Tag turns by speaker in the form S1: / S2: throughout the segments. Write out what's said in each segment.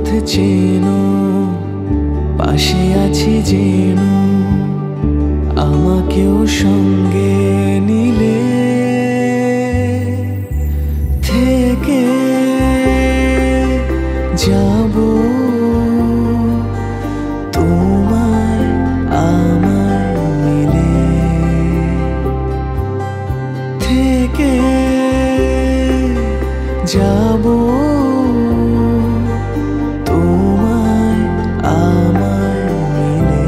S1: পথ চেনো, পাশে আছি যেন, আমাকেও সঙ্গে নিলে থেকে যাব তোমায় আমায় মিলে, থেকে যাব তোমায় আমায় মিলে।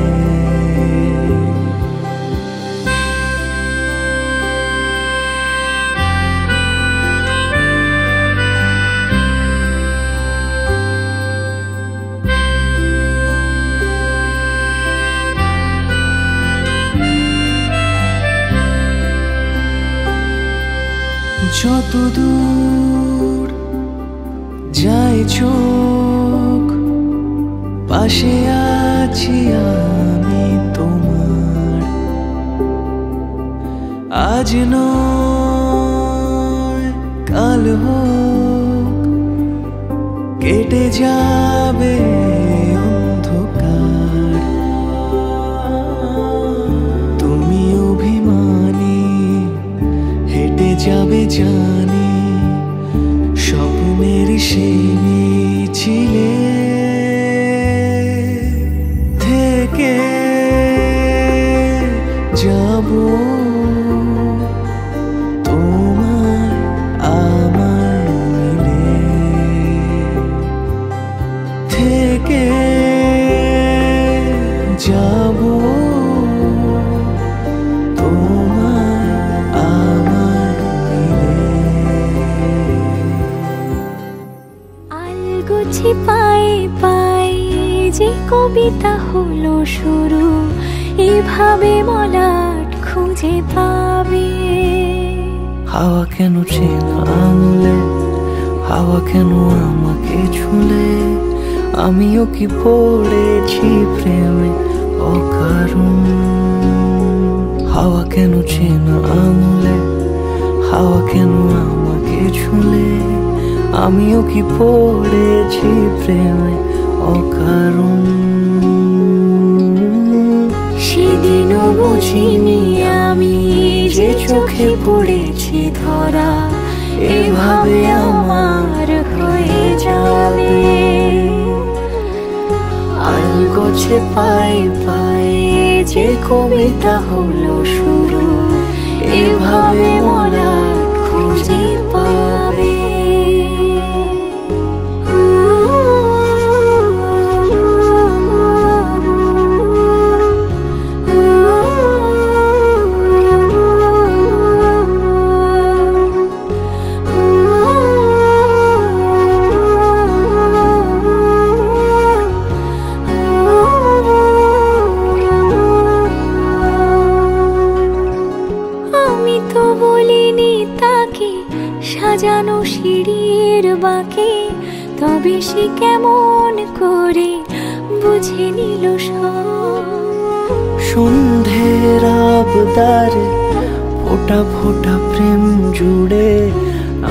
S1: যত দূর যায় চোখ, পাশে আছি আমি তোমার। আজ নয় কাল হোক, কেটে যাবে অন্ধকার। তুমি অভিমানী হেঁটে যাবে জানি, স্বপ্নের সেই মিছিলে থেকে যাব তোমায় আমায় মিলে, থেকে যাব তোমায় আমায় মিলে।
S2: আলগোছে পায়ে পায়ে যে কবিতা হলো শুরু, এভাবে মলাট খুঁজে পাবে।
S1: হাওয়া কেন চেনা আঙুলে, হাওয়া কেন আমাকে ছুলে, আমিও কি পড়েছি প্রেমে অকারণ। হাওয়া কেন চেনা আঙুলে, হাওয়া কেন আমাকে ছুলে, আমিও কি পড়েছি প্রেমে অকারণ।
S2: সেদিনও বুঝিনি আমি যে চোখে পড়েছি ধরা, এভাবে আমার হয়ে যাবে।
S1: আলগোছে পায়ে পায়ে যে কবিতা হলো শুরু, এভাবে মলাট খুঁজে পাবে।
S2: সাজানো সিঁড়ির বাঁকে, তবে সে কেমন করে বুঝে নিল সব।
S1: সন্ধ্যের আবদারে ফোঁটা ফোঁটা প্রেম জুড়ে,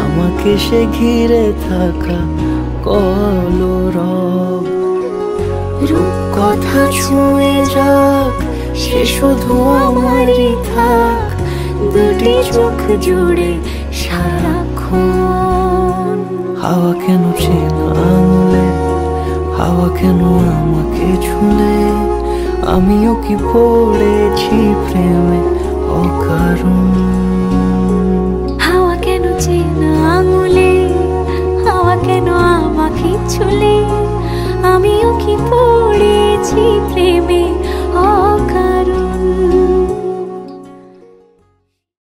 S1: আমাকে সে ঘিরে থাকা কলরব। রূপকথা ছুঁয়ে যাক, সে শুধু আমারই থাক, দুটি চোখ জুড়ে সারাক্ষণ। হাওয়া কেন চেনা আঙুলে, হাওয়া কেন আমাকে ছুলে, আমিও কি পড়েছি প্রেমে অকারণ।
S2: হাওয়া কেন চেনা আঙুলে, হাওয়া কেন আমাকে ছুলে, আমিও কি